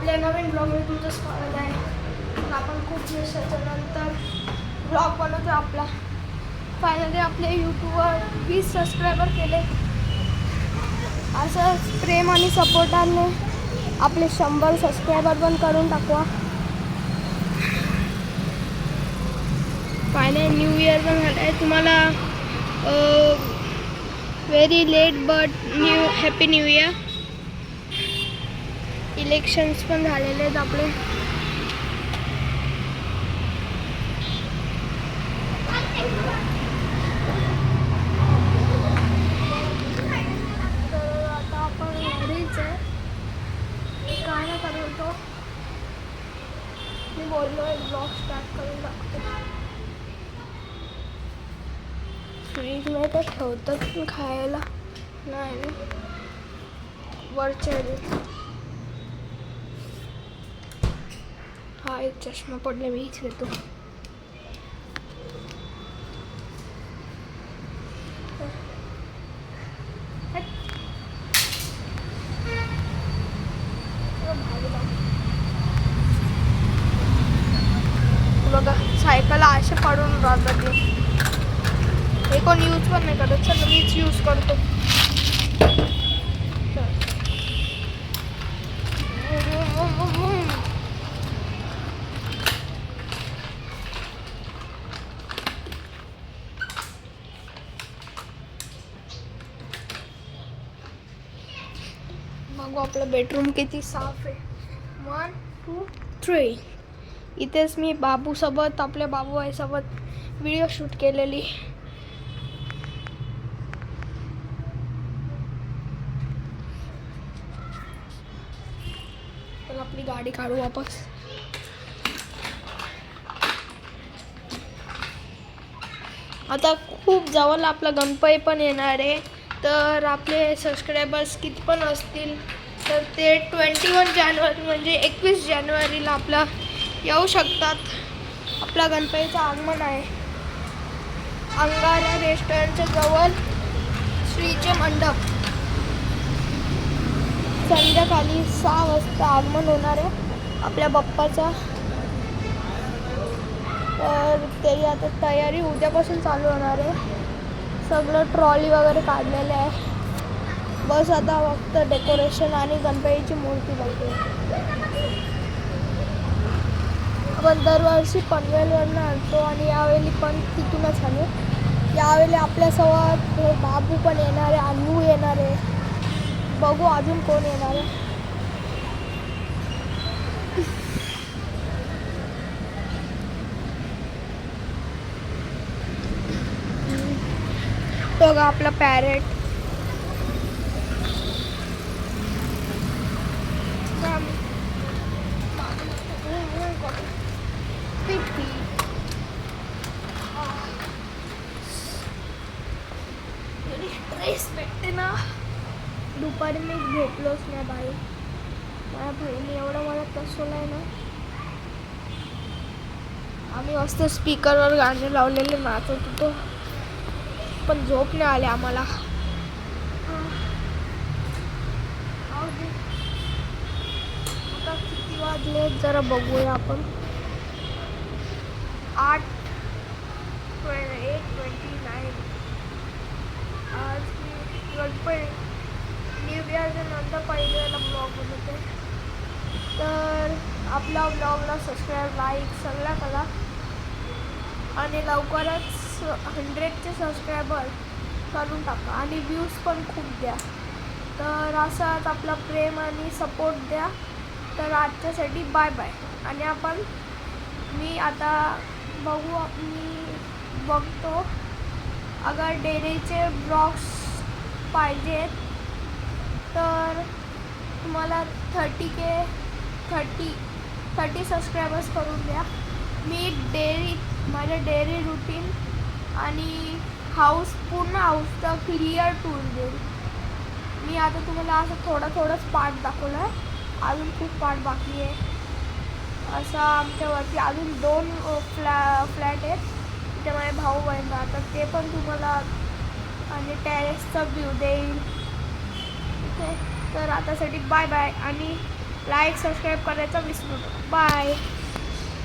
आपल्या नवीन ब्लॉगमध्ये तुमचं स्वागत आहे. तर आपण खूप दिवसाच्या नंतर ब्लॉग बनवतो आपला. फायनली आपले यूट्यूबवर 20 सबस्क्रायबर केले. असं प्रेम आणि सपोर्टाने आपले 100 सबस्क्रायबर पण करून टाकवा. फायनल न्यू इयर पण झालं आहे. तुम्हाला very late but happy new year. Elections पण झालेले आहेत आपले. तर आता आपण घरीच आहे. काय ना करत होतो मी बोललो एक ब्लॉग स्टार्ट करून टाकतो. फ्रीजमध्ये तर ठेवतात पण खायला नाही वरच्या. हा एक चष्मा पडले मीच घेतो. बघा सायकल असे पडून राहतात ते. हे कोण यूज पण नाही करत. चल मीच यूज करतो. बघू आपलं बेडरूम किती साफ आहे. 1 2 3. इथेच मी बाबूसोबत आपल्या बाबूआईसोबत व्हिडिओ शूट केलेली. तर आपली गाडी काढू वापस. आता खूप जवळ आपला गणपती पण येणार आहे. तर आपले सबस्क्रायबर्स किती पण असतील तर ते 21 जानेवारी म्हणजे 21 जानेवारीला आपला येऊ शकतात. आपला गणपतीचं आगमन आहे. अंगारा रेस्टॉरंटच्या जवळ श्रीचे मंडप. संध्याकाळी 6 वाजता आगमन होणार आहे आपल्या बाप्पाचा. तर त्याची आता तयारी उद्यापासून चालू होणार आहे. सगळं ट्रॉली वगैरे काढलेलं आहे. बस आता फक्त डेकोरेशन आणि गणपतीची मूर्ती बघते. आपण दरवर्षी पनवेलवरनं आणतो आणि यावेळी पण तिथूनच आणू. यावेळी आपल्यासोबत बाबू पण येणार आहे, अन्नू येणार आहे. बघू अजून कोण येणार आहे. बघा आपला पॅरेट. स्ट्रेस भेटते ना. दुपारी मी झोपलोच नाही बाई. माझ्या बहिणी एवढं मला तसवलं आहे ना. आम्ही मस्त स्पीकरवर गाणे लावलेले नाचत होतो पण झोप नाही आले आम्हाला. आता किती वाजले जरा बघूया आपण. 8:29. आज गणपती न्यू इयरच्या नंतर पहिल्याला ब्लॉग बनवते. तर आपल्या ब्लॉगला सबस्क्राईब लाईक सगळं करा आणि लवकरच 100चे सबस्क्रायबर करून टाका आणि व्ह्यूज पण खूप द्या. तर असाच आपला प्रेम आणि सपोर्ट द्या. तर आजच्यासाठी बाय बाय. आणि मी आता बघू मी बघतो अगर डेलीचे ब्लॉग्स पाहिजेत तर तुम्हाला 30 सबस्क्रायबर्स करून द्या. मी माझ्या डेली रुटीन आणि पूर्ण हाऊसचा क्लिअर टूर देईल. मी आता तुम्हाला असं थोडंच पार्ट दाखवलं आहे. अजून खूप पार्ट बाकी आहे. असं आमच्यावरती अजून 2 फ्लॅट आहेत. तिथे माझे भाऊ बहीण राहतात. ते पण तुम्हाला आणि टेरेसचा व्ह्यू देईल. ठीक आहे. तर आतासाठी बाय बाय. आणि लाईक सबस्क्राईब करायचं विसरू नका. बाय.